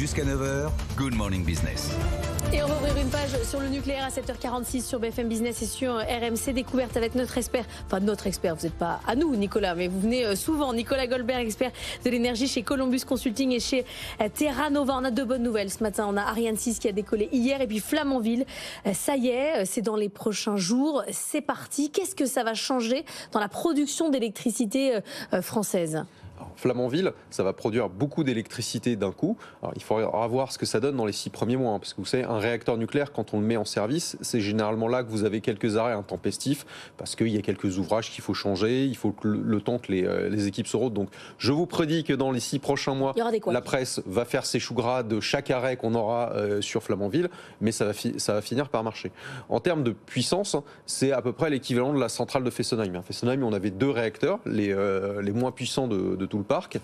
Jusqu'à 9h, Good Morning Business. Et on va ouvrir une page sur le nucléaire à 7h46 sur BFM Business et sur RMC Découverte avec notre expert. Enfin, notre expert, vous n'êtes pas à nous, Nicolas, mais vous venez souvent. Nicolas Goldberg, expert de l'énergie chez Columbus Consulting et chez Terra Nova. On a deux bonnes nouvelles ce matin. On a Ariane 6 qui a décollé hier et puis Flamanville. Ça y est, c'est dans les prochains jours. C'est parti. Qu'est-ce que ça va changer dans la production d'électricité française ? Flamanville, ça va produire beaucoup d'électricité d'un coup. Alors, il faudra voir ce que ça donne dans les 6 premiers mois. Parce que vous savez, un réacteur nucléaire, quand on le met en service, c'est généralement là que vous avez quelques arrêts intempestifs parce qu'il y a quelques ouvrages qu'il faut changer. Il faut le temps que les équipes se rodent. Donc, je vous prédis que dans les 6 prochains mois, la presse va faire ses choux gras de chaque arrêt qu'on aura sur Flamanville. Mais ça va finir par marcher. En termes de puissance, c'est à peu près l'équivalent de la centrale de Fessenheim. À Fessenheim, on avait 2 réacteurs, les moins puissants de tout le parc.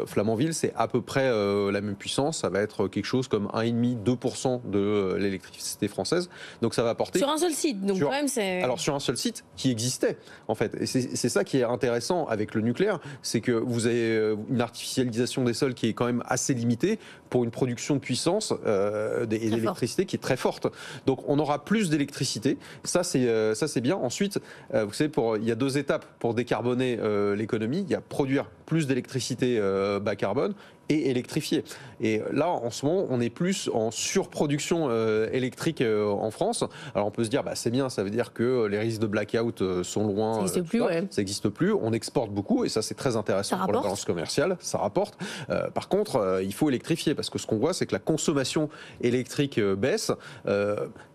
Flamanville, c'est à peu près la même puissance. Ça va être quelque chose comme 1,5-2% de l'électricité française. Donc ça va apporter... Sur un seul site, donc quand même c'est... Alors sur un seul site qui existait, en fait. Et c'est ça qui est intéressant avec le nucléaire, c'est que vous avez une artificialisation des sols qui est quand même assez limitée pour une production de puissance et d'électricité qui est très forte. Donc on aura plus d'électricité. Ça c'est bien. Ensuite, vous savez, il y a 2 étapes pour décarboner l'économie. Il y a produire plus d'électricité bas carbone et électrifier. Et là, en ce moment, on est plus en surproduction électrique en France. Alors on peut se dire, c'est bien, ça veut dire que les risques de blackout sont loin. Ça n'existe plus, ouais. Ça n'existe plus. On exporte beaucoup et ça, c'est très intéressant pour la balance commerciale. Ça rapporte. Par contre, il faut électrifier parce que ce qu'on voit, c'est que la consommation électrique baisse.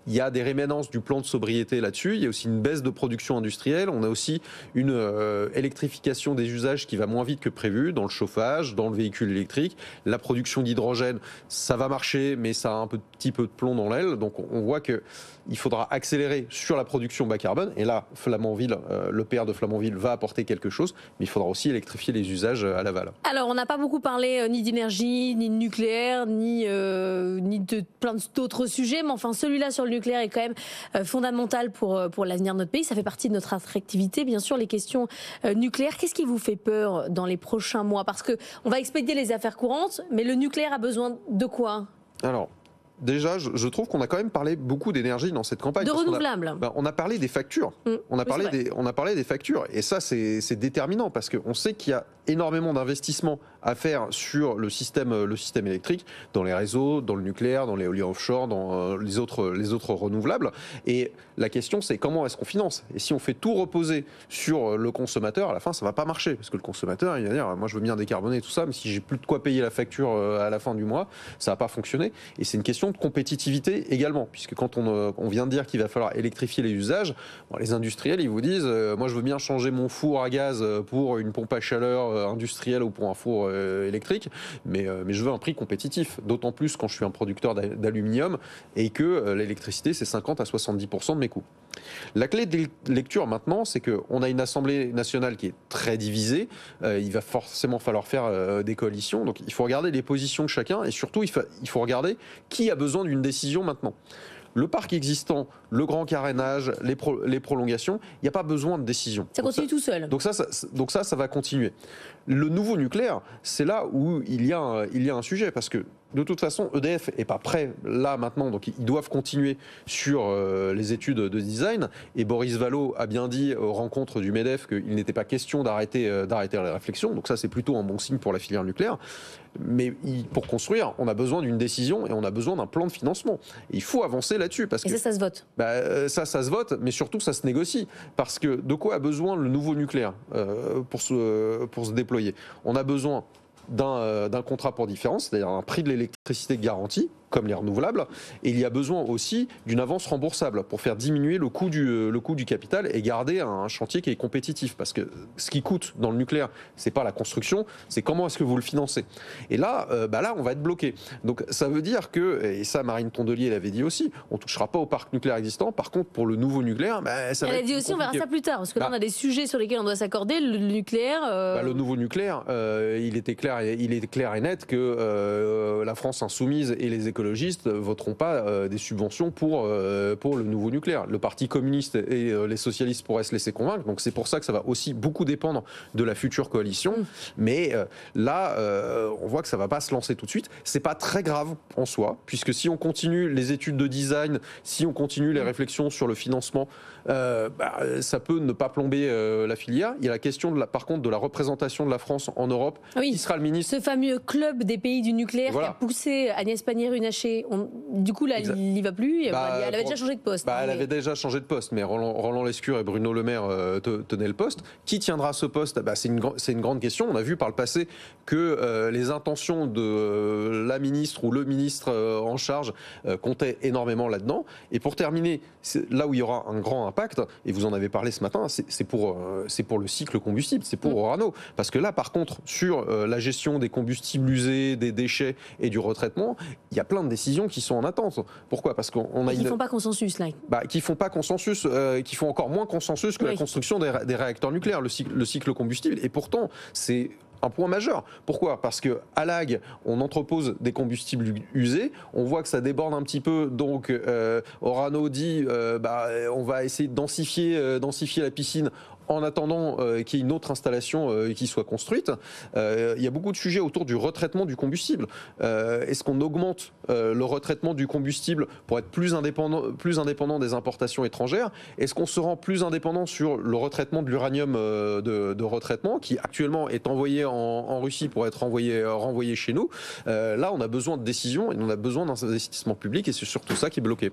Il y a des rémanences du plan de sobriété là-dessus. Il y a aussi une baisse de production industrielle. On a aussi une électrification des usages qui va moins vite que prévu dans le chauffage, dans le véhicule électrique. La production d'hydrogène, ça va marcher, mais ça a un petit peu de plomb dans l'aile. Donc on voit qu'il faudra accélérer sur la production bas carbone. Et là, Flamanville, le PR de Flamanville va apporter quelque chose, mais il faudra aussi électrifier les usages à l'aval. Alors on n'a pas beaucoup parlé ni d'énergie, ni de nucléaire, ni de plein d'autres sujets, mais enfin celui-là sur le nucléaire est quand même fondamental pour l'avenir de notre pays. Ça fait partie de notre attractivité, bien sûr, les questions nucléaires. Qu'est-ce qui vous fait peur dans les prochains mois ? Parce qu'on va expédier les affaires courantes, mais le nucléaire a besoin de quoi ? Alors, déjà, je trouve qu'on a quand même parlé beaucoup d'énergie dans cette campagne. De renouvelables. On a parlé des factures. On a parlé des factures. Et ça, c'est déterminant parce qu'on sait qu'il y a énormément d'investissements à faire sur le système électrique, dans les réseaux, dans le nucléaire, dans l'éolien offshore, dans les autres renouvelables. Et la question, c'est comment est-ce qu'on finance ? Et si on fait tout reposer sur le consommateur, à la fin, ça ne va pas marcher. Parce que le consommateur, il va dire, moi, je veux bien décarboner tout ça, mais si j'ai plus de quoi payer la facture à la fin du mois, ça ne va pas fonctionner. Et c'est une question de compétitivité également, puisque quand on vient de dire qu'il va falloir électrifier les usages, les industriels, ils vous disent, moi, je veux bien changer mon four à gaz pour une pompe à chaleur industrielle ou pour un four électrique, mais je veux un prix compétitif, d'autant plus quand je suis un producteur d'aluminium et que l'électricité, c'est 50 à 70% de mes coûts. La clé de lecture maintenant, c'est qu'on a une Assemblée nationale qui est très divisée, il va forcément falloir faire des coalitions, donc il faut regarder les positions de chacun et surtout il faut regarder qui a besoin d'une décision maintenant. Le parc existant, le grand carénage, les prolongations, il n'y a pas besoin de décision. Ça continue tout seul. Donc ça va continuer. Le nouveau nucléaire, c'est là où il y a un sujet, parce que de toute façon, EDF n'est pas prêt là maintenant, donc ils doivent continuer sur les études de design. Et Boris Vallaud a bien dit aux rencontres du MEDEF qu'il n'était pas question d'arrêter les réflexions. Donc ça, c'est plutôt un bon signe pour la filière nucléaire. Mais pour construire, on a besoin d'une décision et on a besoin d'un plan de financement. Et il faut avancer là-dessus. Parce que ça se vote. Ça se vote, mais surtout ça se négocie. Parce que de quoi a besoin le nouveau nucléaire pour se déployer ? On a besoin d'un contrat pour différence, c'est-à-dire un prix de l'électricité garanti, comme les renouvelables, et il y a besoin aussi d'une avance remboursable pour faire diminuer le coût du capital et garder un chantier qui est compétitif. Parce que ce qui coûte dans le nucléaire, c'est pas la construction, c'est comment est-ce que vous le financez. Et là, on va être bloqué. Donc ça veut dire que, et ça Marine Tondelier l'avait dit aussi, on touchera pas au parc nucléaire existant. Par contre, pour le nouveau nucléaire, ça va être Elle a dit aussi, on verra ça plus tard, parce que là on a des sujets sur lesquels on doit s'accorder. Le nucléaire. Le nouveau nucléaire, il était clair et net que la France insoumise et les écologistes écologistes voteront pas des subventions pour le nouveau nucléaire. Le Parti communiste et les socialistes pourraient se laisser convaincre. Donc c'est pour ça que ça va aussi beaucoup dépendre de la future coalition. Mais là, on voit que ça va pas se lancer tout de suite. C'est pas très grave en soi, puisque si on continue les études de design, si on continue les réflexions sur le financement, ça peut ne pas plomber la filière. Il y a la question par contre de la représentation de la France en Europe. Qui sera le ministre? Ce fameux club des pays du nucléaire qui a poussé Agnès Pannier-Runacher. Du coup là, il n'y va plus. Elle avait déjà changé de poste. Elle avait déjà changé de poste, mais Roland Lescure et Bruno Le Maire tenaient le poste. Qui tiendra ce poste? C'est une grande question. On a vu par le passé que les intentions de la ministre ou le ministre en charge comptaient énormément là-dedans. Et pour terminer, là où il y aura un grand impact, et vous en avez parlé ce matin, c'est pour le cycle combustible, c'est pour Orano. Parce que là, par contre, sur la gestion des combustibles usés, des déchets et du retraitement, il y a plein de décisions qui sont en attente. Pourquoi? Parce qu'on a qui ne font pas consensus, là. Qui font pas consensus, qui font encore moins consensus que la construction des réacteurs nucléaires, le cycle combustible. Et pourtant, c'est un point majeur. Pourquoi? Parce qu'à l'AG, on entrepose des combustibles usés, on voit que ça déborde un petit peu, donc Orano dit on va essayer de densifier la piscine en attendant qu'il y ait une autre installation qui soit construite. Il y a beaucoup de sujets autour du retraitement du combustible. Est-ce qu'on augmente le retraitement du combustible pour être plus indépendant des importations étrangères? Est-ce qu'on se rend plus indépendant sur le retraitement de l'uranium de retraitement qui actuellement est envoyé en Russie pour être renvoyé chez nous? Là, on a besoin de décisions et on a besoin d'investissements publics et c'est surtout ça qui est bloqué.